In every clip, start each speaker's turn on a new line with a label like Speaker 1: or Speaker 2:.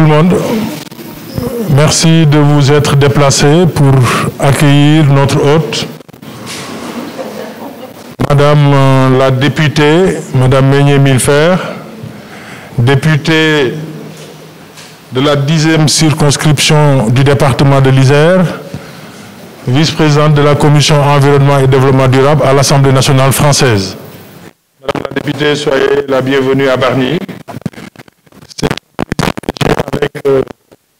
Speaker 1: le monde. Merci de vous être déplacés pour accueillir notre hôte, Madame la députée, Madame Meignet Milfer, députée de la 10e circonscription du département de l'Isère, vice-présidente de la Commission environnement et développement durable à l'Assemblée nationale française. Madame la députée, soyez la bienvenue à Bargny. Avec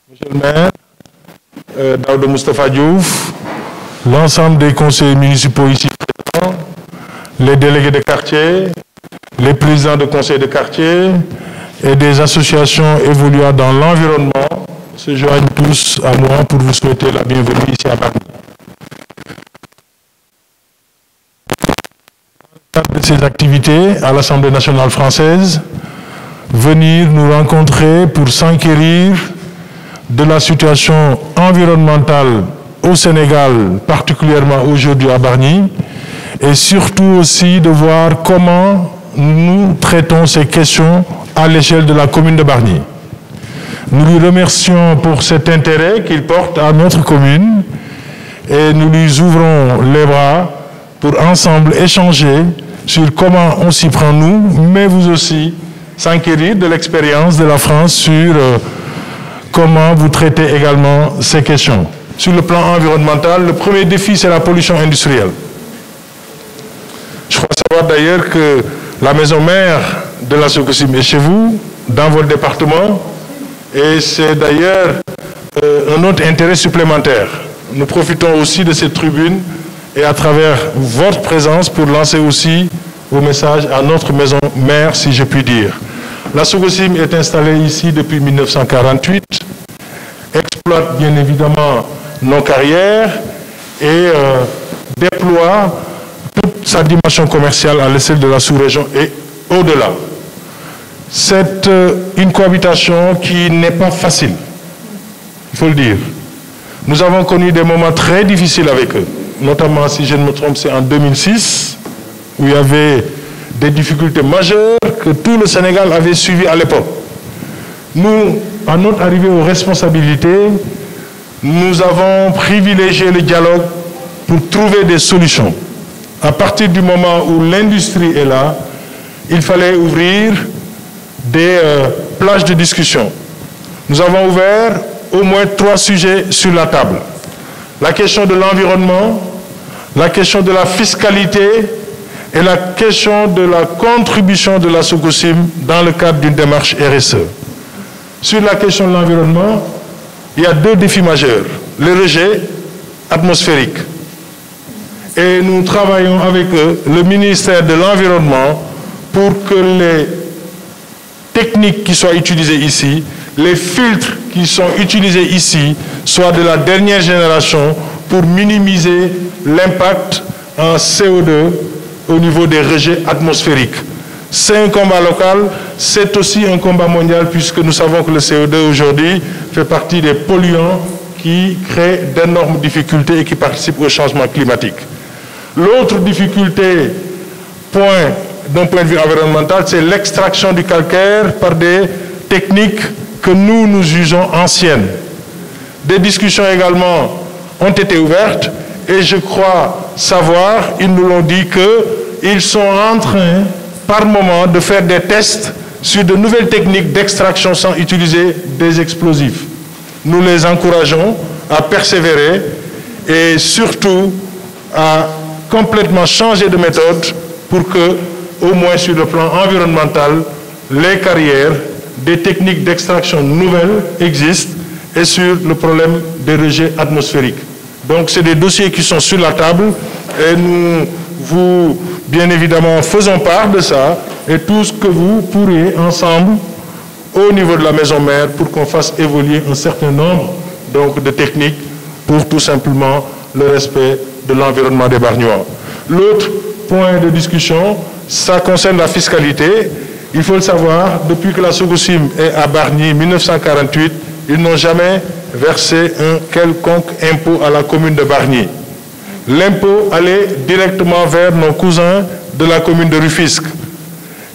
Speaker 1: Monsieur le maire, Daouda Moustapha Diouf, l'ensemble des conseillers municipaux ici présents, les délégués de quartier, les présidents de conseils de quartier et des associations évoluant dans l'environnement se joignent tous à moi pour vous souhaiter la bienvenue ici à Bargny. Dans le cadre de ces activités à l'Assemblée nationale française, venir nous rencontrer pour s'enquérir de la situation environnementale au Sénégal, particulièrement aujourd'hui à Bargny, et surtout aussi de voir comment nous traitons ces questions à l'échelle de la commune de Bargny. Nous lui remercions pour cet intérêt qu'il porte à notre commune et nous lui ouvrons les bras pour ensemble échanger sur comment on s'y prend nous, mais vous aussi, s'enquérir de l'expérience de la France sur comment vous traitez également ces questions. Sur le plan environnemental, le premier défi, c'est la pollution industrielle. Je crois savoir d'ailleurs que la maison mère de la Sococim est chez vous, dans votre département, et c'est d'ailleurs un autre intérêt supplémentaire. Nous profitons aussi de cette tribune et à travers votre présence pour lancer aussi vos messages à notre maison mère, si je puis dire. La Sococim est installée ici depuis 1948, exploite bien évidemment nos carrières et déploie toute sa dimension commerciale à l'échelle de la sous-région et au-delà. C'est une cohabitation qui n'est pas facile, il faut le dire. Nous avons connu des moments très difficiles avec eux, notamment, si je ne me trompe, c'est en 2006, où il y avait des difficultés majeures que tout le Sénégal avait suivies à l'époque. Nous, à notre arrivée aux responsabilités, nous avons privilégié le dialogue pour trouver des solutions. À partir du moment où l'industrie est là, il fallait ouvrir des plages de discussion. Nous avons ouvert au moins 3 sujets sur la table. La question de l'environnement, la question de la fiscalité et la question de la contribution de la Sococim dans le cadre d'une démarche RSE. Sur la question de l'environnement, il y a 2 défis majeurs. Le rejet atmosphérique. Et nous travaillons avec eux, le ministère de l'Environnement, pour que les techniques qui soient utilisées ici, les filtres qui sont utilisés ici, soient de la dernière génération pour minimiser l'impact en CO2 au niveau des rejets atmosphériques. C'est un combat local, c'est aussi un combat mondial puisque nous savons que le CO2 aujourd'hui fait partie des polluants qui créent d'énormes difficultés et qui participent au changement climatique. L'autre difficulté, d'un point de vue environnemental, c'est l'extraction du calcaire par des techniques que nous jugeons anciennes. Des discussions également ont été ouvertes et je crois savoir, ils nous l'ont dit, qu'ils sont en train, par moment, de faire des tests sur de nouvelles techniques d'extraction sans utiliser des explosifs. Nous les encourageons à persévérer et surtout à complètement changer de méthode pour que, au moins sur le plan environnemental, les carrières, des techniques d'extraction nouvelles existent et sur le problème des rejets atmosphériques. Donc c'est des dossiers qui sont sur la table et nous vous, bien évidemment, faisons part de ça et tout ce que vous pourrez ensemble au niveau de la maison mère pour qu'on fasse évoluer un certain nombre donc, de techniques pour tout simplement le respect de l'environnement des Bargnois. L'autre point de discussion, ça concerne la fiscalité. Il faut le savoir, depuis que la Sococim est à Bargny, 1948, ils n'ont jamais versé un quelconque impôt à la commune de Bargny. L'impôt allait directement vers nos cousins de la commune de Rufisque.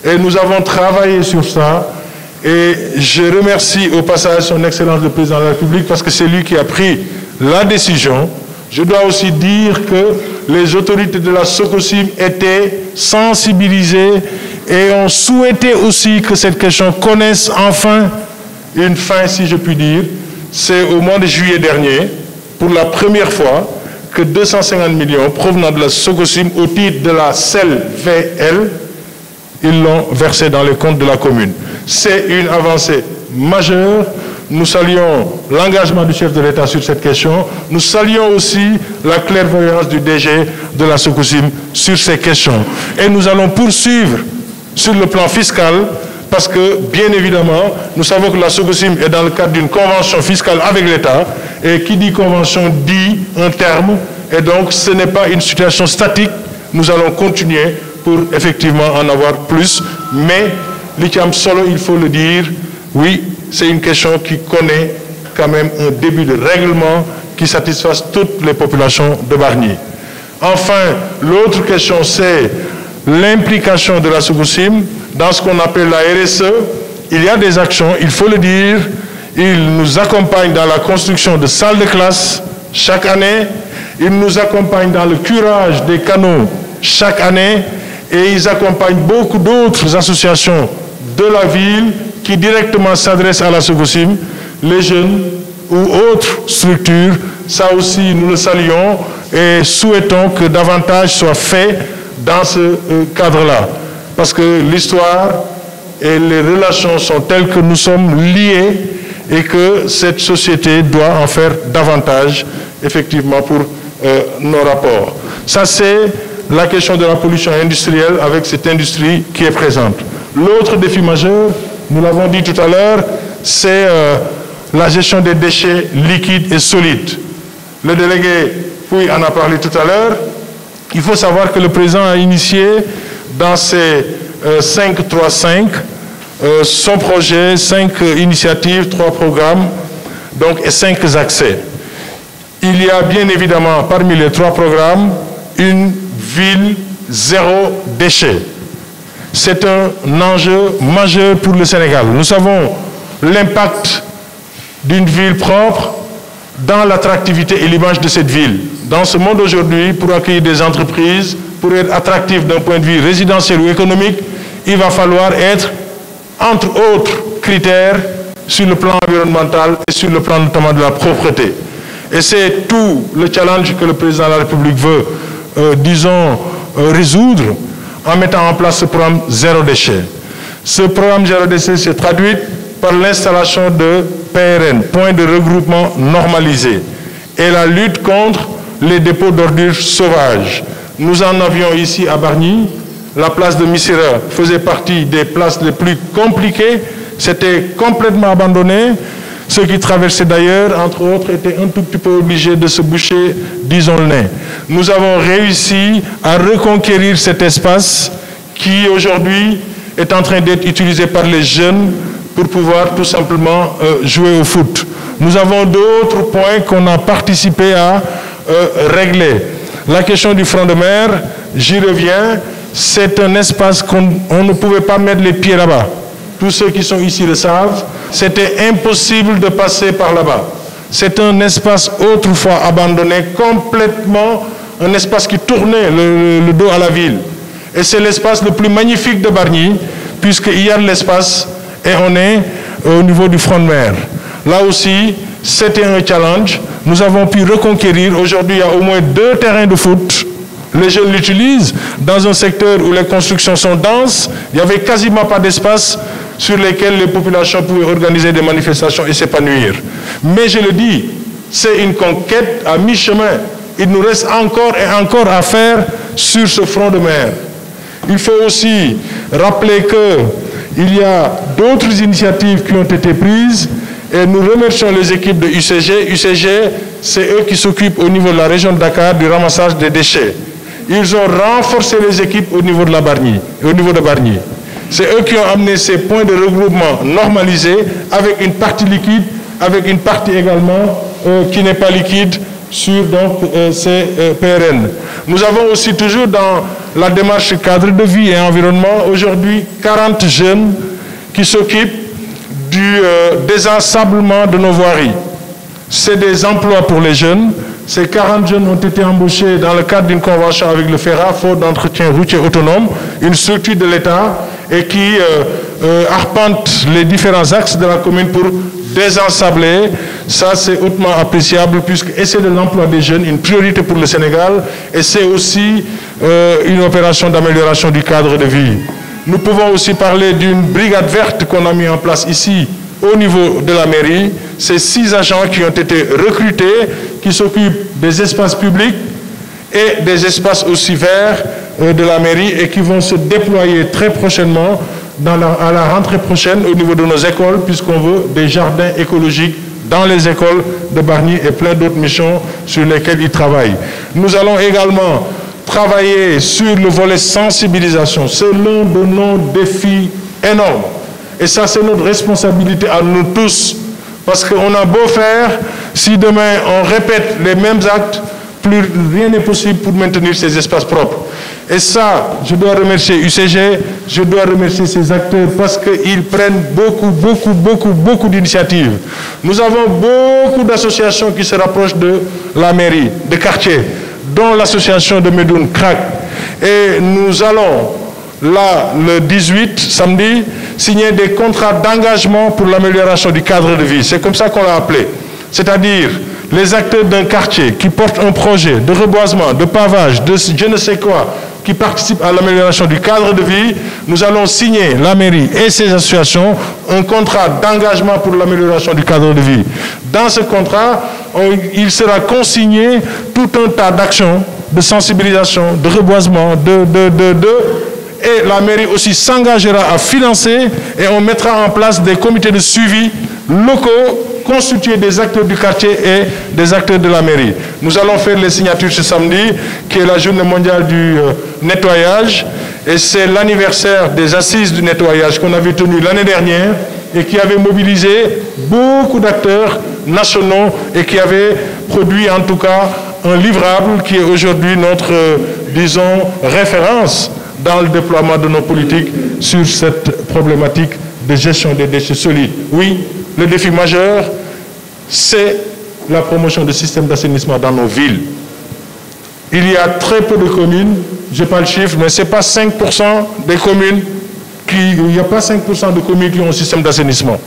Speaker 1: Et nous avons travaillé sur ça Et je remercie au passage son Excellence le Président de la République parce que c'est lui qui a pris la décision. Je dois aussi dire que les autorités de la SOCOSIM étaient sensibilisées et ont souhaité aussi que cette question connaisse enfin une fin, si je puis dire. C'est au mois de juillet dernier, pour la première fois, que 250 millions provenant de la SOCOSIM au titre de la CELVL, ils l'ont versé dans les comptes de la commune. C'est une avancée majeure. Nous saluons l'engagement du chef de l'État sur cette question. Nous saluons aussi la clairvoyance du DG de la SOCOSIM sur ces questions. Et nous allons poursuivre sur le plan fiscal parce que, bien évidemment, nous savons que la SOCOSIM est dans le cadre d'une convention fiscale avec l'État et qui dit convention dit un terme et donc ce n'est pas une situation statique. Nous allons continuer pour effectivement en avoir plus, mais l'Itiam Solo, il faut le dire, oui, c'est une question qui connaît quand même un début de règlement qui satisfasse toutes les populations de Bargny. Enfin, l'autre question, c'est l'implication de la SOCOSIM dans ce qu'on appelle la RSE. Il y a des actions, il faut le dire, ils nous accompagnent dans la construction de salles de classe chaque année, ils nous accompagnent dans le curage des canaux chaque année, et ils accompagnent beaucoup d'autres associations de la ville qui directement s'adressent à la SOCOSIM, les jeunes ou autres structures. Ça aussi, nous le saluons et souhaitons que davantage soit fait dans ce cadre-là. Parce que l'histoire et les relations sont telles que nous sommes liés et que cette société doit en faire davantage, effectivement, pour nos rapports. Ça, c'est la question de la pollution industrielle avec cette industrie qui est présente. L'autre défi majeur, nous l'avons dit tout à l'heure, c'est la gestion des déchets liquides et solides. Le délégué Pouy en a parlé tout à l'heure. Il faut savoir que le président a initié dans ses 5-3-5 son projet, 5 initiatives, 3 programmes donc, et 5 accès. Il y a bien évidemment parmi les 3 programmes une ville zéro déchet. C'est un enjeu majeur pour le Sénégal. Nous savons l'impact d'une ville propre dans l'attractivité et l'image de cette ville. Dans ce monde aujourd'hui, pour accueillir des entreprises, pour être attractif d'un point de vue résidentiel ou économique, il va falloir être, entre autres critères, sur le plan environnemental et sur le plan notamment de la propreté. Et c'est tout le challenge que le président de la République veut, disons, résoudre en mettant en place ce programme zéro déchet. Ce programme zéro déchet se traduit par l'installation de PRN, points de regroupement normalisés, et la lutte contre les dépôts d'ordures sauvages. Nous en avions ici à Bargny. La place de Missira faisait partie des places les plus compliquées. C'était complètement abandonné. Ceux qui traversaient d'ailleurs, entre autres, étaient un tout petit peu obligés de se boucher, disons, le nez. Nous avons réussi à reconquérir cet espace qui, aujourd'hui, est en train d'être utilisé par les jeunes pour pouvoir tout simplement jouer au foot. Nous avons d'autres points qu'on a participé à régler. La question du front de mer, j'y reviens, c'est un espace qu'on ne pouvait pas mettre les pieds là-bas. Tous ceux qui sont ici le savent, c'était impossible de passer par là-bas. C'est un espace autrefois abandonné, complètement, un espace qui tournait le dos à la ville. Et c'est l'espace le plus magnifique de Bargny, puisqu'il y a de l'espace et on est au niveau du front de mer. Là aussi, c'était un challenge. Nous avons pu reconquérir. Aujourd'hui, il y a au moins 2 terrains de foot. Les jeunes l'utilisent dans un secteur où les constructions sont denses. Il n'y avait quasiment pas d'espace sur lesquels les populations pouvaient organiser des manifestations et s'épanouir. Mais je le dis, c'est une conquête à mi-chemin. Il nous reste encore et encore à faire sur ce front de mer. Il faut aussi rappeler qu'il y a d'autres initiatives qui ont été prises et nous remercions les équipes de UCG. UCG, c'est eux qui s'occupent au niveau de la région de Dakar du ramassage des déchets. Ils ont renforcé les équipes au niveau de la Bargny, au niveau de Bargny. C'est eux qui ont amené ces points de regroupement normalisés avec une partie liquide, avec une partie également qui n'est pas liquide sur donc, ces PRN. Nous avons aussi toujours dans la démarche cadre de vie et environnement aujourd'hui 40 jeunes qui s'occupent du désensablement de nos voiries. C'est des emplois pour les jeunes. Ces 40 jeunes ont été embauchés dans le cadre d'une convention avec le FERA, Fonds d'entretien routier autonome, une structure de l'État, et qui arpente les différents axes de la commune pour désensabler. Ça, c'est hautement appréciable, puisque c'est de l'emploi des jeunes, une priorité pour le Sénégal, et c'est aussi une opération d'amélioration du cadre de vie. Nous pouvons aussi parler d'une brigade verte qu'on a mis en place ici, au niveau de la mairie. C'est 6 agents qui ont été recrutés, qui s'occupent des espaces publics et des espaces aussi verts de la mairie, et qui vont se déployer très prochainement à la rentrée prochaine au niveau de nos écoles, puisqu'on veut des jardins écologiques dans les écoles de Bargny et plein d'autres missions sur lesquelles ils travaillent. Nous allons également travailler sur le volet sensibilisation. C'est l'un de nos défis énormes. Et ça, c'est notre responsabilité à nous tous. Parce qu'on a beau faire, si demain on répète les mêmes actes, plus rien n'est possible pour maintenir ces espaces propres. Et ça, je dois remercier UCG, je dois remercier ces acteurs parce qu'ils prennent beaucoup d'initiatives. Nous avons beaucoup d'associations qui se rapprochent de la mairie, de quartier, dont l'association de Médoune CRAC. Et nous allons, là, le 18, samedi, signer des contrats d'engagement pour l'amélioration du cadre de vie. C'est comme ça qu'on l'a appelé. C'est-à-dire les acteurs d'un quartier qui portent un projet de reboisement, de pavage, de je ne sais quoi, qui participent à l'amélioration du cadre de vie. Nous allons signer, la mairie et ses associations, un contrat d'engagement pour l'amélioration du cadre de vie. Dans ce contrat, il sera consigné tout un tas d'actions, de sensibilisation, de reboisement, et la mairie aussi s'engagera à financer, et on mettra en place des comités de suivi locaux constitués des acteurs du quartier et des acteurs de la mairie. Nous allons faire les signatures ce samedi, qui est la journée mondiale du nettoyage, et c'est l'anniversaire des assises du nettoyage qu'on avait tenu l'année dernière et qui avait mobilisé beaucoup d'acteurs nationaux et qui avait produit en tout cas un livrable qui est aujourd'hui notre, disons, référence dans le déploiement de nos politiques sur cette problématique de gestion des déchets solides. Oui, le défi majeur, c'est la promotion du système d'assainissement dans nos villes. Il y a très peu de communes, je n'ai pas le chiffre, mais ce n'est pas 5% des communes il n'y a pas 5% de communes qui ont un système d'assainissement.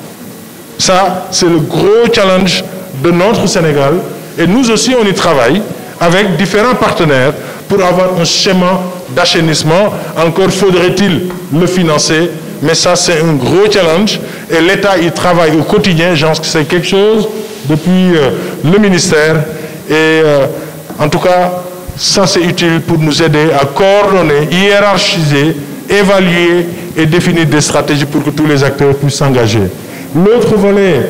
Speaker 1: Ça, c'est le gros challenge de notre Sénégal. Et nous aussi, on y travaille avec différents partenaires pour avoir un schéma d'assainissement. Encore faudrait-il le financer. Mais ça, c'est un gros challenge. Et l'État y travaille au quotidien. Je pense que c'est quelque chose depuis le ministère. Et en tout cas, ça, c'est utile pour nous aider à coordonner, hiérarchiser, évaluer et définir des stratégies pour que tous les acteurs puissent s'engager. L'autre volet,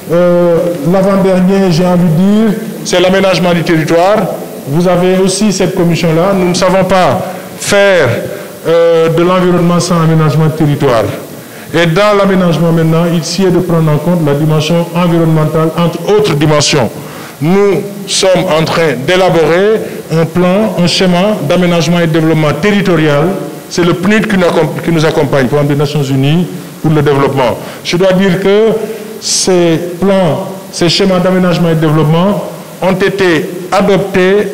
Speaker 1: l'avant-dernier, j'ai envie de dire, c'est l'aménagement du territoire. Vous avez aussi cette commission-là. Nous ne savons pas faire de l'environnement sans aménagement de territoire. Et dans l'aménagement maintenant, il s'y est de prendre en compte la dimension environnementale, entre autres dimensions. Nous sommes en train d'élaborer un plan, un schéma d'aménagement et de développement territorial. C'est le PNUD qui nous accompagne, Programme des Nations Unies pour le développement. Je dois dire que ces plans, ces schémas d'aménagement et de développement ont été adoptés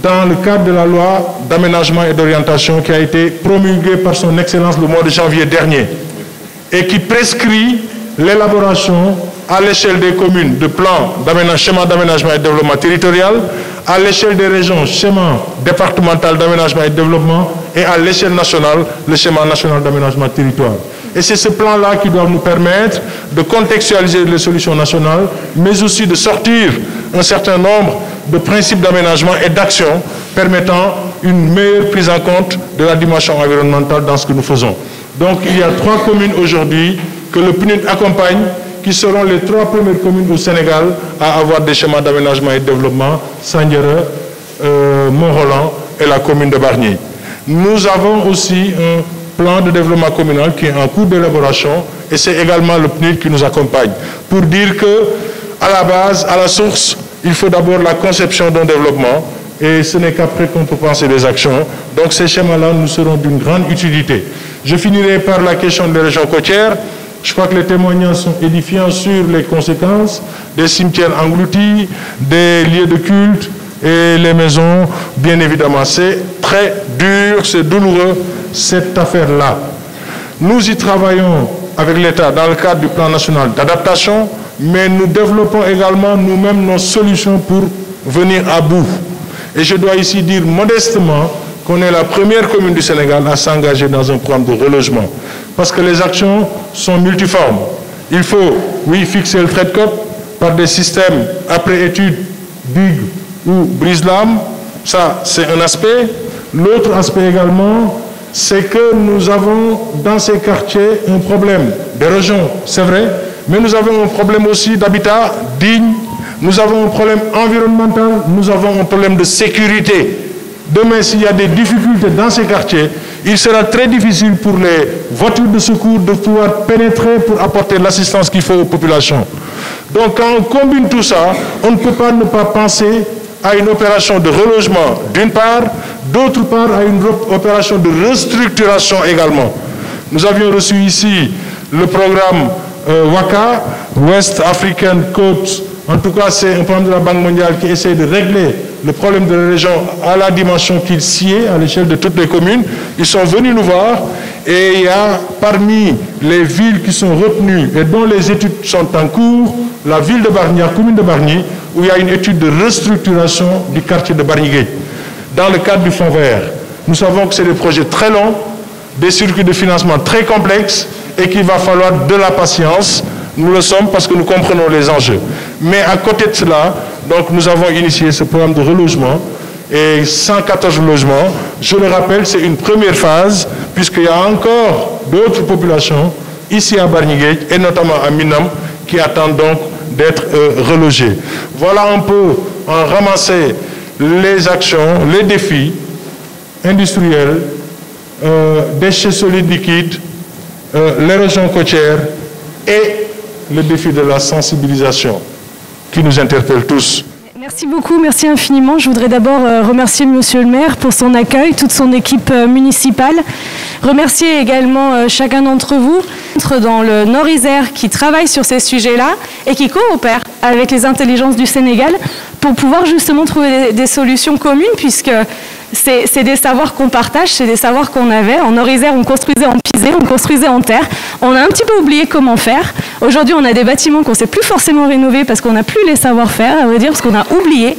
Speaker 1: dans le cadre de la loi d'aménagement et d'orientation qui a été promulguée par son Excellence le mois de janvier dernier et qui prescrit l'élaboration à l'échelle des communes de plans schéma d'aménagement et de développement territorial, à l'échelle des régions, schéma départemental d'aménagement et de développement, et à l'échelle nationale, le schéma national d'aménagement de territoire. Et c'est ce plan-là qui doit nous permettre de contextualiser les solutions nationales, mais aussi de sortir un certain nombre de principes d'aménagement et d'actions permettant une meilleure prise en compte de la dimension environnementale dans ce que nous faisons. Donc il y a 3 communes aujourd'hui que le PNUD accompagne, qui seront les 3 premières communes au Sénégal à avoir des schémas d'aménagement et de développement, Sandiara, Mont-Roland et la commune de Bargny. Nous avons aussi un plan de développement communal qui est en cours d'élaboration et c'est également le PNUD qui nous accompagne pour dire que, à la base, à la source, il faut d'abord la conception d'un développement et ce n'est qu'après qu'on peut penser des actions. Donc ces schémas-là nous seront d'une grande utilité. Je finirai par la question des régions côtières. Je crois que les témoignages sont édifiants sur les conséquences des cimetières engloutis, des lieux de culte et les maisons, bien évidemment. C'est très dur, c'est douloureux, cette affaire-là. Nous y travaillons avec l'État dans le cadre du plan national d'adaptation, mais nous développons également nous-mêmes nos solutions pour venir à bout. Et je dois ici dire modestement qu'on est la première commune du Sénégal à s'engager dans un programme de relogement. Parce que les actions sont multiformes. Il faut, oui, fixer le trait de côte par des systèmes après études, digue ou brise-lames. Ça, c'est un aspect. L'autre aspect également, c'est que nous avons dans ces quartiers un problème d'érosion, c'est vrai, mais nous avons un problème aussi d'habitat digne, nous avons un problème environnemental, nous avons un problème de sécurité. Demain, s'il y a des difficultés dans ces quartiers, il sera très difficile pour les voitures de secours de pouvoir pénétrer pour apporter l'assistance qu'il faut aux populations. Donc quand on combine tout ça, on ne peut pas ne pas penser à une opération de relogement d'une part, d'autre part à une opération de restructuration également. Nous avions reçu ici le programme WACA, West African Coast. En tout cas, c'est un programme de la Banque mondiale qui essaie de régler le problème de la région à la dimension qu'il sied à l'échelle de toutes les communes. Ils sont venus nous voir et il y a parmi les villes qui sont retenues et dont les études sont en cours, la ville de Bargny, la commune de Bargny, où il y a une étude de restructuration du quartier de Bargny. Dans le cadre du Fonds vert, nous savons que c'est des projets très longs, des circuits de financement très complexes et qu'il va falloir de la patience. Nous le sommes parce que nous comprenons les enjeux. Mais à côté de cela, donc, nous avons initié ce programme de relogement et 114 logements. Je le rappelle, c'est une première phase puisqu'il y a encore d'autres populations ici à Bargny et notamment à Minam qui attendent donc d'être relogées. Voilà un peu en ramasser les actions, les défis industriels, déchets solides liquides, l'érosion côtière et le défi de la sensibilisation qui nous interpelle tous.
Speaker 2: Merci beaucoup, merci infiniment. Je voudrais d'abord remercier Monsieur le maire pour son accueil, toute son équipe municipale. Remercier également chacun d'entre vous dans le Nord-Isère qui travaille sur ces sujets-là et qui coopère avec les intelligences du Sénégal pour pouvoir justement trouver des solutions communes puisque c'est des savoirs qu'on partage, c'est des savoirs qu'on avait. En Nord-Isère, on construisait en pisé, on construisait en terre. On a un petit peu oublié comment faire. Aujourd'hui, on a des bâtiments qu'on ne sait plus forcément rénover parce qu'on n'a plus les savoir-faire, à vrai dire, parce qu'on a oublié.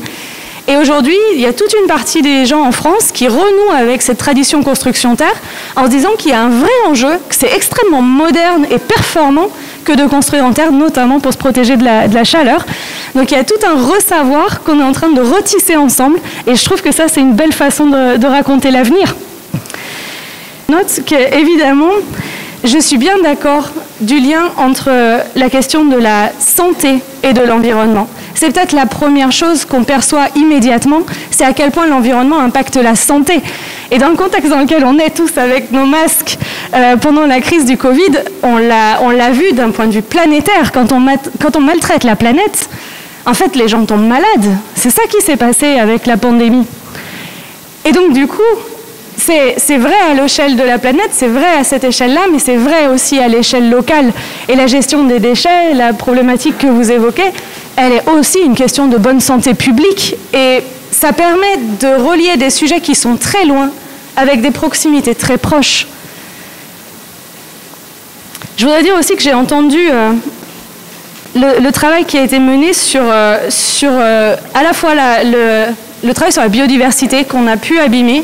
Speaker 2: Et aujourd'hui, il y a toute une partie des gens en France qui renouent avec cette tradition construction terre en se disant qu'il y a un vrai enjeu, que c'est extrêmement moderne et performant que de construire en terre, notamment pour se protéger de la chaleur. Donc il y a tout un ressavoir qu'on est en train de retisser ensemble et je trouve que ça, c'est une belle façon de raconter l'avenir. Note qu'évidemment, je suis bien d'accord du lien entre la question de la santé et de l'environnement. C'est peut-être la première chose qu'on perçoit immédiatement, c'est à quel point l'environnement impacte la santé. Et dans le contexte dans lequel on est tous avec nos masques pendant la crise du Covid, on l'a vu d'un point de vue planétaire. Quand on maltraite la planète, en fait, les gens tombent malades. C'est ça qui s'est passé avec la pandémie. Et donc, du coup, c'est vrai à l'échelle de la planète, c'est vrai à cette échelle-là, mais c'est vrai aussi à l'échelle locale. Et la gestion des déchets, la problématique que vous évoquez, elle est aussi une question de bonne santé publique. Et ça permet de relier des sujets qui sont très loin avec des proximités très proches. Je voudrais dire aussi que j'ai entendu le travail qui a été mené sur à la fois le travail sur la biodiversité qu'on a pu abîmer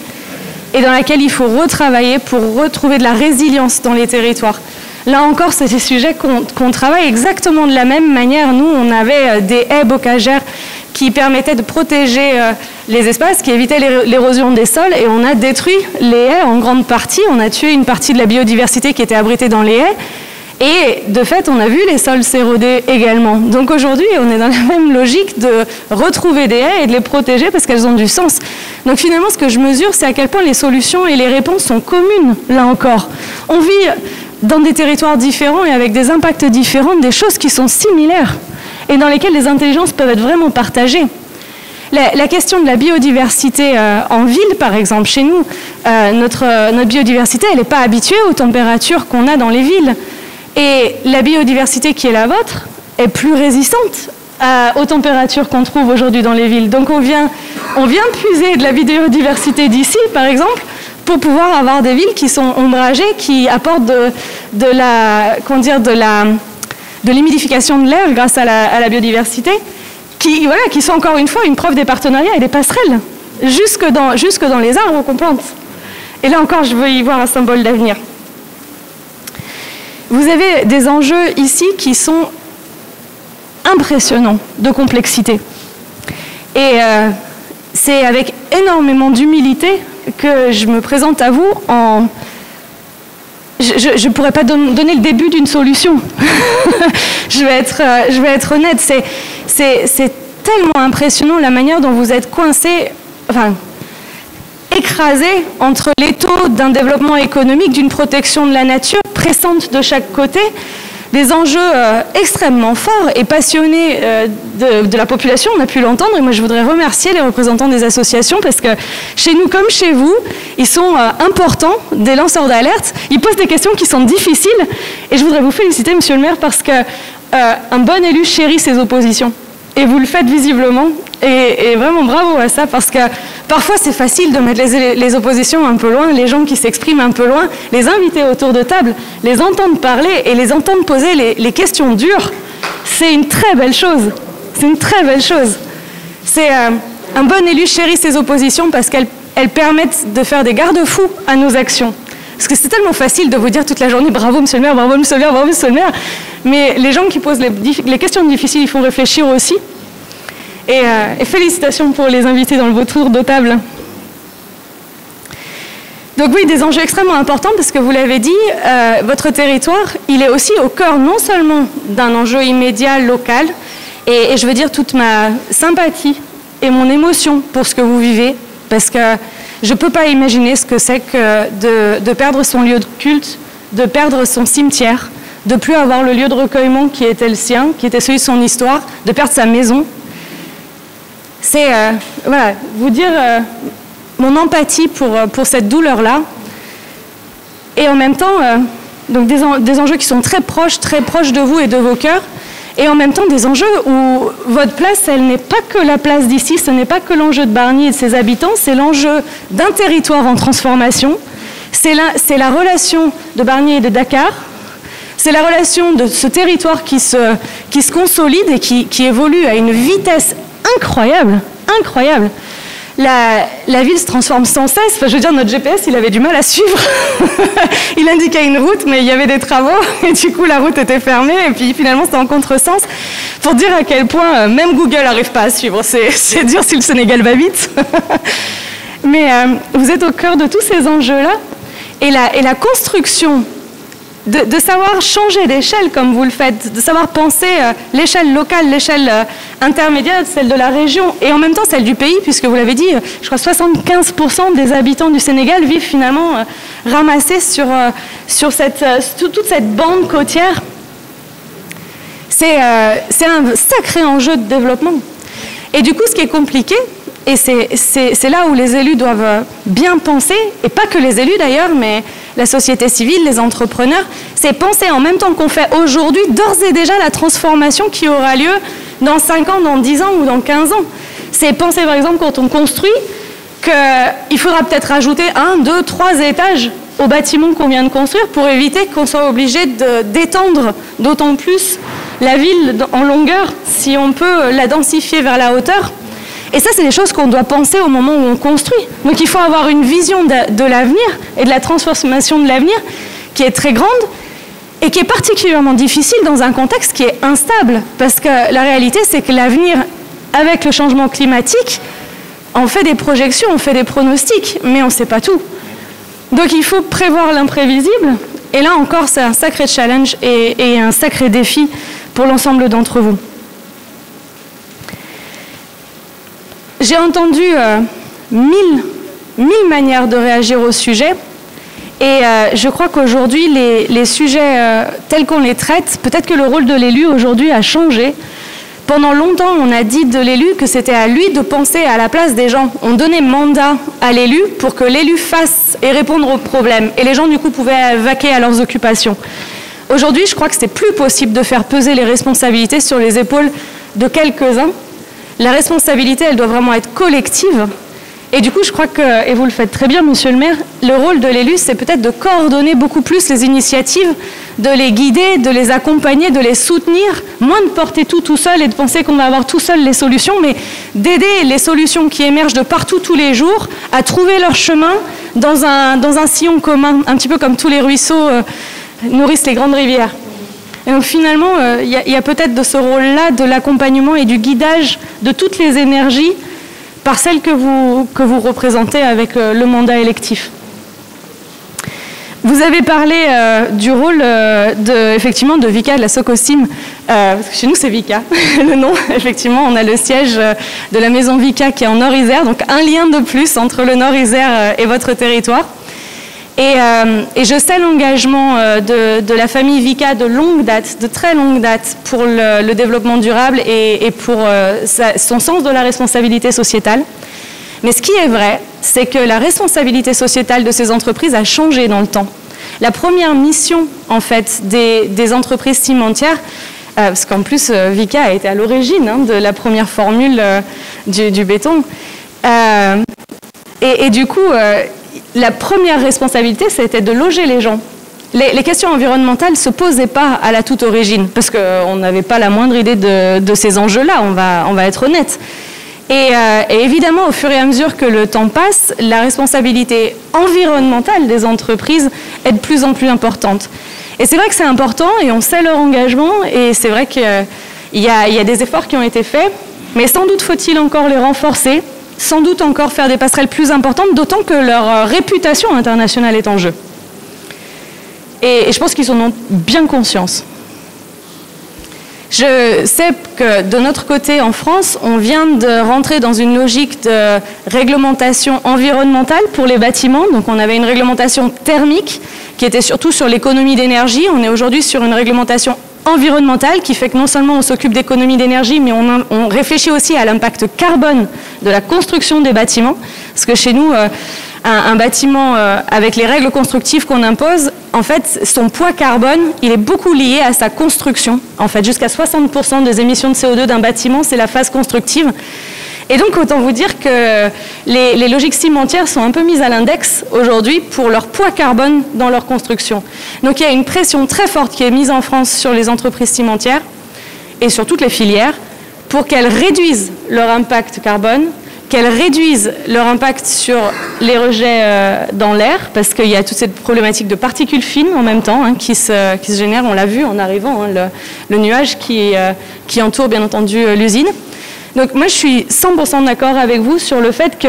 Speaker 2: et dans laquelle il faut retravailler pour retrouver de la résilience dans les territoires. Là encore, c'est des sujets qu'on travaille exactement de la même manière. Nous, on avait des haies bocagères qui permettaient de protéger les espaces, qui évitaient l'érosion des sols, et on a détruit les haies en grande partie. On a tué une partie de la biodiversité qui était abritée dans les haies. Et de fait, on a vu les sols s'éroder également. Donc aujourd'hui, on est dans la même logique de retrouver des haies et de les protéger parce qu'elles ont du sens. Donc finalement, ce que je mesure, c'est à quel point les solutions et les réponses sont communes, là encore. On vit dans des territoires différents et avec des impacts différents, des choses qui sont similaires et dans lesquelles les intelligences peuvent être vraiment partagées. La question de la biodiversité en ville, par exemple, chez nous, notre biodiversité, elle n'est pas habituée aux températures qu'on a dans les villes. Et la biodiversité qui est la vôtre est plus résistante aux températures qu'on trouve aujourd'hui dans les villes. Donc on vient puiser de la biodiversité d'ici, par exemple, pour pouvoir avoir des villes qui sont ombragées, qui apportent de l'humidification de l'air grâce à la biodiversité, qui sont encore une fois une preuve des partenariats et des passerelles, jusque dans les arbres qu'on plante. Et là encore, je veux y voir un symbole d'avenir. Vous avez des enjeux ici qui sont impressionnant de complexité. Et c'est avec énormément d'humilité que je me présente à vous en... Je ne pourrais pas donner le début d'une solution. je vais être honnête, c'est tellement impressionnant la manière dont vous êtes coincés, écrasés entre les taux d'un développement économique, d'une protection de la nature pressante de chaque côté, des enjeux extrêmement forts et passionnés de la population, on a pu l'entendre, et moi je voudrais remercier les représentants des associations parce que chez nous comme chez vous, ils sont importants, des lanceurs d'alerte, ils posent des questions qui sont difficiles, et je voudrais vous féliciter, monsieur le maire, parce qu'un bon élu chérit ses oppositions, et vous le faites visiblement, et vraiment bravo à ça, parce que parfois c'est facile de mettre les oppositions un peu loin, les gens qui s'expriment un peu loin, les inviter autour de table, les entendre parler et les entendre poser les questions dures, c'est une très belle chose. C'est une très belle chose. C'est un bon élu chérit ses oppositions parce qu'elles permettent de faire des garde-fous à nos actions. Parce que c'est tellement facile de vous dire toute la journée « Bravo, monsieur le maire, bravo, monsieur le maire, bravo, monsieur le maire ». Mais les gens qui posent les questions difficiles, il faut réfléchir aussi. Et félicitations pour les invités dans le tour de table. Donc oui, des enjeux extrêmement importants parce que vous l'avez dit, votre territoire, il est aussi au cœur non seulement d'un enjeu immédiat local, et je veux dire toute ma sympathie et mon émotion pour ce que vous vivez, parce que je ne peux pas imaginer ce que c'est que de perdre son lieu de culte, de perdre son cimetière, de ne plus avoir le lieu de recueillement qui était le sien, qui était celui de son histoire, de perdre sa maison. C'est vous dire mon empathie pour cette douleur-là. Et en même temps, donc des enjeux qui sont très proches de vous et de vos cœurs. Et en même temps, des enjeux où votre place, elle n'est pas que la place d'ici, ce n'est pas que l'enjeu de Bargny et de ses habitants, c'est l'enjeu d'un territoire en transformation. C'est la relation de Bargny et de Dakar. C'est la relation de ce territoire qui se consolide et qui évolue à une vitesse incroyable, incroyable. La ville se transforme sans cesse. Enfin, je veux dire, notre GPS, il avait du mal à suivre. Il indiquait une route, mais il y avait des travaux, et du coup, la route était fermée, et puis finalement, c'était en contresens. Pour dire à quel point même Google n'arrive pas à suivre. C'est dur si le Sénégal va vite. Mais vous êtes au cœur de tous ces enjeux-là, et la construction de savoir changer d'échelle comme vous le faites, de savoir penser l'échelle locale, l'échelle intermédiaire, celle de la région, et en même temps celle du pays, puisque vous l'avez dit, je crois 75% des habitants du Sénégal vivent finalement ramassés sur toute cette bande côtière. C'est un sacré enjeu de développement. Et du coup, ce qui est compliqué, et c'est là où les élus doivent bien penser, et pas que les élus d'ailleurs, mais la société civile, les entrepreneurs, c'est penser en même temps qu'on fait aujourd'hui d'ores et déjà la transformation qui aura lieu dans 5 ans, dans 10 ans ou dans 15 ans. C'est penser par exemple quand on construit qu'il faudra peut-être ajouter 1, 2, 3 étages au bâtiment qu'on vient de construire pour éviter qu'on soit obligé d'étendre d'autant plus la ville en longueur si on peut la densifier vers la hauteur. Et ça, c'est des choses qu'on doit penser au moment où on construit. Donc il faut avoir une vision de l'avenir et de la transformation de l'avenir qui est très grande et qui est particulièrement difficile dans un contexte qui est instable. Parce que la réalité, c'est que l'avenir, avec le changement climatique, on fait des projections, on fait des pronostics, mais on ne sait pas tout. Donc il faut prévoir l'imprévisible. Et là encore, c'est un sacré challenge et un sacré défi pour l'ensemble d'entre vous. J'ai entendu 1000 manières de réagir au sujet et je crois qu'aujourd'hui, les sujets tels qu'on les traite, peut-être que le rôle de l'élu aujourd'hui a changé. Pendant longtemps, on a dit de l'élu que c'était à lui de penser à la place des gens. On donnait mandat à l'élu pour que l'élu fasse et réponde aux problèmes. Et les gens, du coup, pouvaient vaquer à leurs occupations. Aujourd'hui, je crois que c'est plus possible de faire peser les responsabilités sur les épaules de quelques-uns. La responsabilité, elle doit vraiment être collective. Et du coup, je crois que, et vous le faites très bien, monsieur le maire, le rôle de l'élu, c'est peut-être de coordonner beaucoup plus les initiatives, de les guider, de les accompagner, de les soutenir, moins de porter tout seul et de penser qu'on va avoir tout seul les solutions, mais d'aider les solutions qui émergent de partout tous les jours à trouver leur chemin dans un sillon commun, un petit peu comme tous les ruisseaux nourrissent les grandes rivières. Et donc finalement, il y a peut-être de ce rôle-là, de l'accompagnement et du guidage de toutes les énergies par celles que vous représentez avec le mandat électif. Vous avez parlé du rôle effectivement de Vika, de la Sococim. Parce que chez nous, c'est Vika, le nom. Effectivement, on a le siège de la maison Vika qui est en Nord-Isère, donc un lien de plus entre le Nord-Isère et votre territoire. Et je sais l'engagement de la famille Vika de longue date, de très longue date, pour le développement durable et pour son sens de la responsabilité sociétale. Mais ce qui est vrai, c'est que la responsabilité sociétale de ces entreprises a changé dans le temps. La première mission, en fait, des entreprises cimentières, parce qu'en plus, Vika a été à l'origine de la première formule du béton. Et du coup, la première responsabilité, c'était de loger les gens. Les questions environnementales ne se posaient pas à la toute origine, parce qu'on n'avait pas la moindre idée de ces enjeux-là, on va être honnête. Et évidemment, au fur et à mesure que le temps passe, la responsabilité environnementale des entreprises est de plus en plus importante. Et c'est vrai que c'est important, et on sait leur engagement, et c'est vrai qu'il y a des efforts qui ont été faits, mais sans doute faut-il encore les renforcer, sans doute encore faire des passerelles plus importantes, d'autant que leur réputation internationale est en jeu. Et je pense qu'ils en ont bien conscience. Je sais que de notre côté, en France, on vient de rentrer dans une logique de réglementation environnementale pour les bâtiments. Donc on avait une réglementation thermique qui était surtout sur l'économie d'énergie. On est aujourd'hui sur une réglementation environnementale qui fait que non seulement on s'occupe d'économie d'énergie, mais on réfléchit aussi à l'impact carbone de la construction des bâtiments. Parce que chez nous, un bâtiment avec les règles constructives qu'on impose, en fait, son poids carbone, il est beaucoup lié à sa construction. En fait, jusqu'à 60% des émissions de CO2 d'un bâtiment, c'est la phase constructive. Et donc, autant vous dire que les logiques cimentières sont un peu mises à l'index aujourd'hui pour leur poids carbone dans leur construction. Donc, il y a une pression très forte qui est mise en France sur les entreprises cimentières et sur toutes les filières pour qu'elles réduisent leur impact carbone, qu'elles réduisent leur impact sur les rejets dans l'air, parce qu'il y a toute cette problématique de particules fines en même temps qui se génère, on l'a vu en arrivant, le nuage qui entoure bien entendu l'usine. Donc moi je suis 100% d'accord avec vous sur le fait que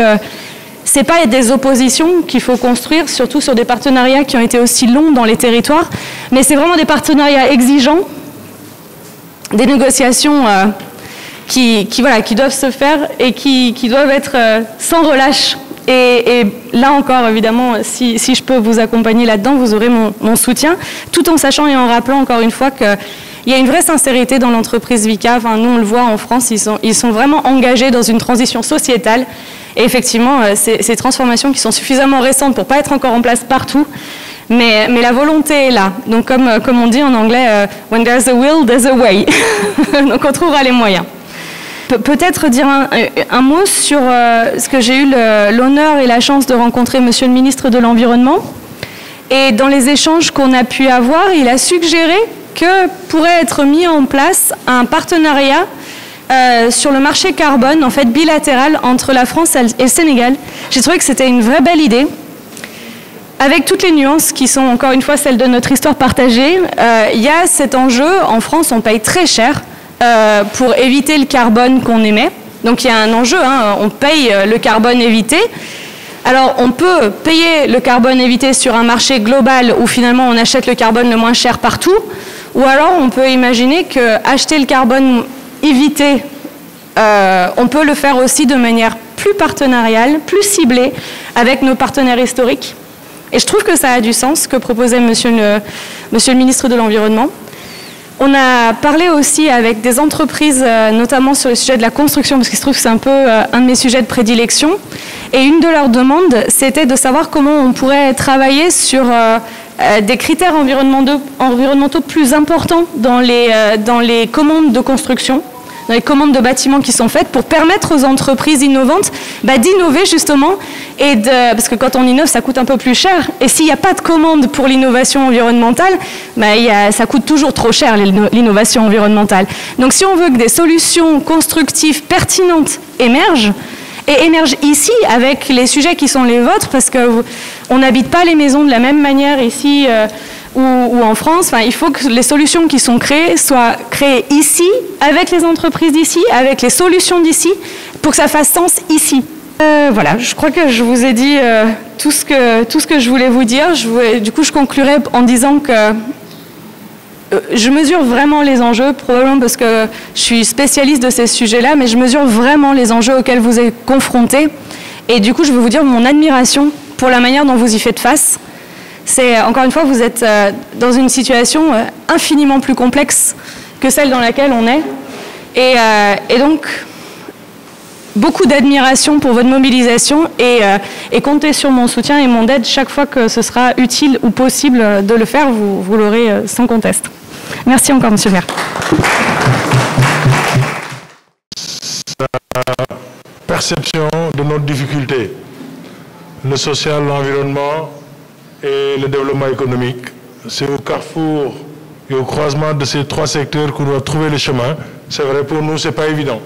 Speaker 2: ce n'est pas des oppositions qu'il faut construire, surtout sur des partenariats qui ont été aussi longs dans les territoires, mais c'est vraiment des partenariats exigeants, des négociations qui doivent se faire et qui doivent être sans relâche. Et là encore, évidemment, si je peux vous accompagner là-dedans, vous aurez mon soutien, tout en sachant et en rappelant encore une fois qu'il y a une vraie sincérité dans l'entreprise Vika. Enfin, nous, on le voit en France, ils sont vraiment engagés dans une transition sociétale. Et effectivement, ces transformations qui sont suffisamment récentes pour ne pas être encore en place partout, mais la volonté est là. Donc, comme on dit en anglais, when there's a will, there's a way. Donc, on trouvera les moyens. Peut-être dire un mot sur ce que j'ai eu l'honneur et la chance de rencontrer Monsieur le ministre de l'Environnement. Et dans les échanges qu'on a pu avoir, il a suggéré que pourrait être mis en place un partenariat sur le marché carbone, en fait bilatéral, entre la France et le Sénégal. J'ai trouvé que c'était une vraie belle idée. Avec toutes les nuances qui sont encore une fois celles de notre histoire partagée, il y a cet enjeu. En France, on paye très cher pour éviter le carbone qu'on émet. Donc il y a un enjeu, on paye le carbone évité. Alors on peut payer le carbone évité sur un marché global où finalement on achète le carbone le moins cher partout, ou alors on peut imaginer qu'acheter le carbone évité, on peut le faire aussi de manière plus partenariale, plus ciblée avec nos partenaires historiques. Et je trouve que ça a du sens, ce que proposait monsieur le ministre de l'Environnement. On a parlé aussi avec des entreprises, notamment sur le sujet de la construction, parce qu'il se trouve que c'est un peu un de mes sujets de prédilection. Et une de leurs demandes, c'était de savoir comment on pourrait travailler sur des critères environnementaux plus importants dans les commandes de construction, dans les commandes de bâtiments qui sont faites pour permettre aux entreprises innovantes d'innover justement, parce que quand on innove, ça coûte un peu plus cher. Et s'il n'y a pas de commande pour l'innovation environnementale, ça coûte toujours trop cher l'innovation environnementale. Donc si on veut que des solutions constructives pertinentes émergent, et émergent ici avec les sujets qui sont les vôtres, parce qu'on n'habite pas les maisons de la même manière ici ou en France. Enfin, il faut que les solutions qui sont créées soient créées ici, avec les entreprises d'ici, avec les solutions d'ici, pour que ça fasse sens ici. Voilà, je crois que je vous ai dit tout ce que je voulais vous dire. Du coup, je conclurai en disant que je mesure vraiment les enjeux, probablement parce que je suis spécialiste de ces sujets-là, mais je mesure vraiment les enjeux auxquels vous êtes confrontés. Et du coup, je veux vous dire mon admiration pour la manière dont vous y faites face. C'est, encore une fois, vous êtes dans une situation infiniment plus complexe que celle dans laquelle on est. Et donc, beaucoup d'admiration pour votre mobilisation et comptez sur mon soutien et mon aide chaque fois que ce sera utile ou possible de le faire. Vous l'aurez sans conteste. Merci encore, Monsieur le maire.
Speaker 1: La perception de notre difficulté, le social, l'environnement et le développement économique, c'est au carrefour et au croisement de ces trois secteurs qu'on doit trouver le chemin. C'est vrai, pour nous, ce n'est pas évident.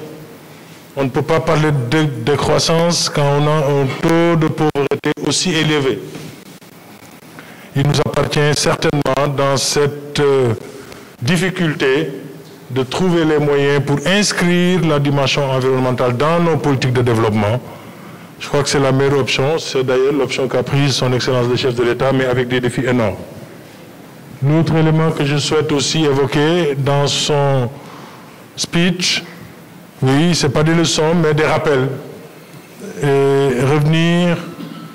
Speaker 1: On ne peut pas parler de croissance quand on a un taux de pauvreté aussi élevé. Il nous appartient certainement dans cette difficulté de trouver les moyens pour inscrire la dimension environnementale dans nos politiques de développement. Je crois que c'est la meilleure option. C'est d'ailleurs l'option qu'a prise son Excellence le chef de l'État, mais avec des défis énormes. L'autre élément que je souhaite aussi évoquer dans son speech, oui, ce n'est pas des leçons, mais des rappels. Et revenir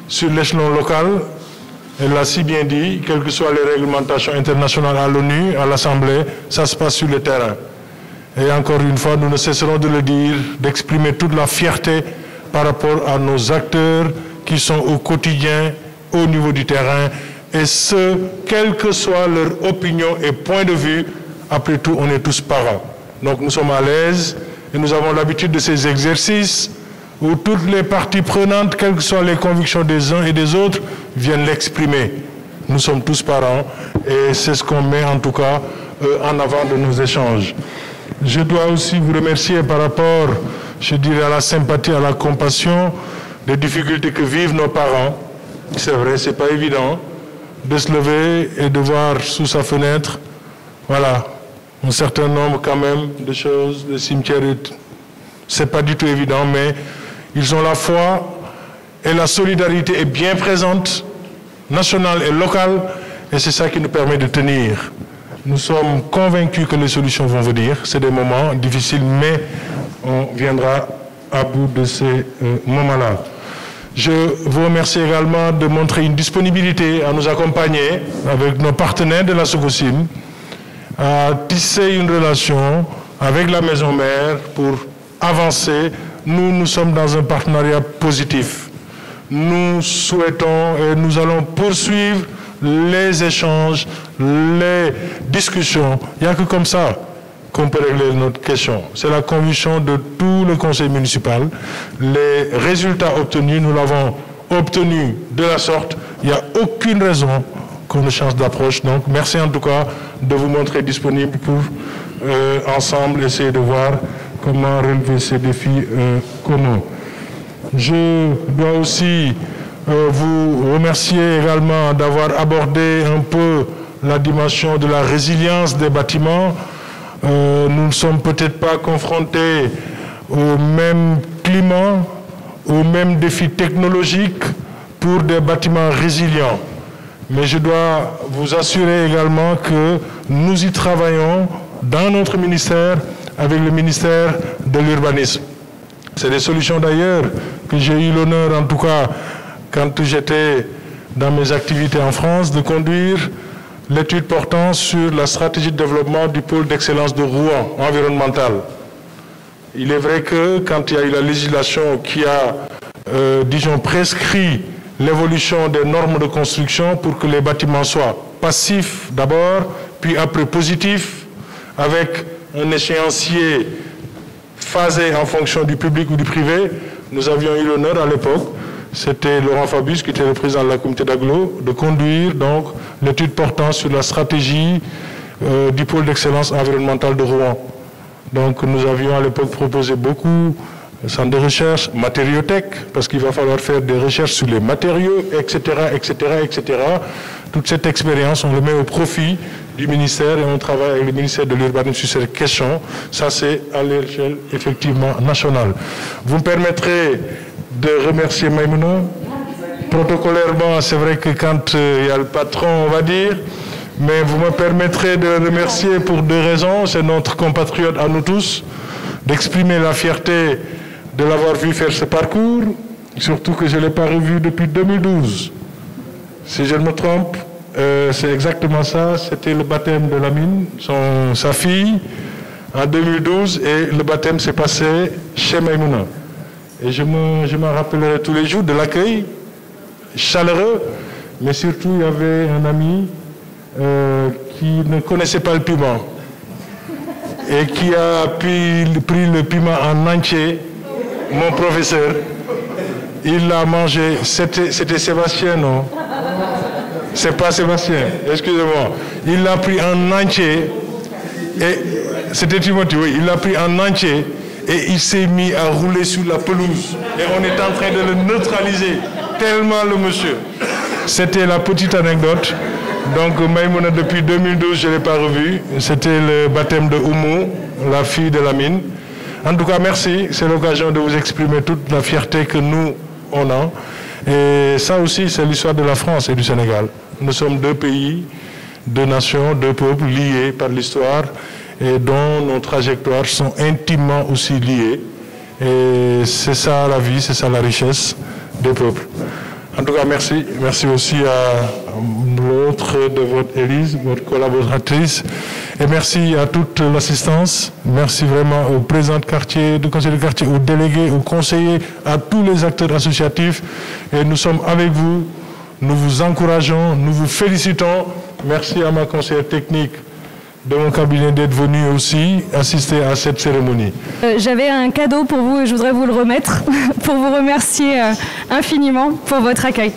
Speaker 1: sur l'échelon local, elle l'a si bien dit, quelles que soient les réglementations internationales à l'ONU, à l'Assemblée, ça se passe sur le terrain. Et encore une fois, nous ne cesserons de le dire, d'exprimer toute la fierté par rapport à nos acteurs qui sont au quotidien, au niveau du terrain, et ce, quelle que soit leur opinion et point de vue, après tout, on est tous parents. Donc nous sommes à l'aise. Et nous avons l'habitude de ces exercices où toutes les parties prenantes, quelles que soient les convictions des uns et des autres, viennent l'exprimer. Nous sommes tous parents et c'est ce qu'on met en tout cas en avant de nos échanges. Je dois aussi vous remercier par rapport, je dirais, à la sympathie, à la compassion des difficultés que vivent nos parents. C'est vrai, ce n'est pas évident de se lever et de voir sous sa fenêtre, voilà, un certain nombre quand même de choses, le cimetière, c'est pas du tout évident, mais ils ont la foi et la solidarité est bien présente, nationale et locale, et c'est ça qui nous permet de tenir. Nous sommes convaincus que les solutions vont venir, c'est des moments difficiles, mais on viendra à bout de ces moments-là. Je vous remercie également de montrer une disponibilité à nous accompagner avec nos partenaires de la Sococim, à tisser une relation avec la maison mère pour avancer. Nous sommes dans un partenariat positif. Nous souhaitons et nous allons poursuivre les échanges, les discussions. Il n'y a que comme ça qu'on peut régler notre question. C'est la conviction de tout le conseil municipal. Les résultats obtenus, nous l'avons obtenus de la sorte. Il n'y a aucune raison qu'on ne change d'approche. Donc, merci en tout cas de vous montrer disponible pour ensemble essayer de voir comment relever ces défis communs. Je dois aussi vous remercier également d'avoir abordé un peu la dimension de la résilience des bâtiments. Nous ne sommes peut-être pas confrontés au même climat, aux mêmes défis technologiques pour des bâtiments résilients. Mais je dois vous assurer également que nous y travaillons dans notre ministère avec le ministère de l'Urbanisme. C'est des solutions d'ailleurs que j'ai eu l'honneur, en tout cas, quand j'étais dans mes activités en France, de conduire l'étude portant sur la stratégie de développement du pôle d'excellence de Rouen environnemental. Il est vrai que quand il y a eu la législation qui a, disons, prescrit l'évolution des normes de construction pour que les bâtiments soient passif d'abord, puis après positif, avec un échéancier phasé en fonction du public ou du privé. Nous avions eu l'honneur à l'époque, c'était Laurent Fabius qui était le président de la communauté d'agglo, de conduire donc l'étude portant sur la stratégie du pôle d'excellence environnementale de Rouen. Donc nous avions à l'époque proposé beaucoup centres de recherche, matériothèque, parce qu'il va falloir faire des recherches sur les matériaux, etc., etc., etc. Toute cette expérience, on le met au profit du ministère et on travaille avec le ministère de l'Urbanisme sur cette question. Ça, c'est à l'échelle effectivement nationale. Vous me permettrez de remercier Maïmouna. Protocolairement, c'est vrai que quand il y a le patron, on va dire, mais vous me permettrez de le remercier pour deux raisons. C'est notre compatriote à nous tous, d'exprimer la fierté de l'avoir vu faire ce parcours, surtout que je ne l'ai pas revu depuis 2012. Si je ne me trompe, c'est exactement ça. C'était le baptême de Lamine, sa fille, en 2012, et le baptême s'est passé chez Maïmouna. Et je m'en rappellerai tous les jours de l'accueil chaleureux, mais surtout il y avait un ami qui ne connaissait pas le piment et qui a pris le piment en entier, mon professeur. Il l'a mangé. C'était Sébastien, non? C'est pas Sébastien, excusez-moi. Il l'a pris en entier, et c'était Timothée, oui, il l'a pris en entier, et il s'est mis à rouler sur la pelouse. Et on est en train de le neutraliser, tellement le monsieur. C'était la petite anecdote. Donc Maïmouna, depuis 2012, je ne l'ai pas revu. C'était le baptême de Oumou, la fille de Lamine. En tout cas, merci. C'est l'occasion de vous exprimer toute la fierté que nous, on a. Et ça aussi, c'est l'histoire de la France et du Sénégal. Nous sommes deux pays, deux nations, deux peuples liés par l'histoire et dont nos trajectoires sont intimement aussi liées. Et c'est ça la vie, c'est ça la richesse des peuples. En tout cas, merci. Merci aussi à l'autre de votre Élise, votre collaboratrice. Et merci à toute l'assistance. Merci vraiment au président de quartier, du conseil de quartier, aux délégués, aux conseillers, à tous les acteurs associatifs. Et nous sommes avec vous. Nous vous encourageons, nous vous félicitons. Merci à ma conseillère technique de mon cabinet d'être venu aussi assister à cette cérémonie.
Speaker 2: J'avais un cadeau pour vous et je voudrais vous le remettre pour vous remercier infiniment pour votre accueil.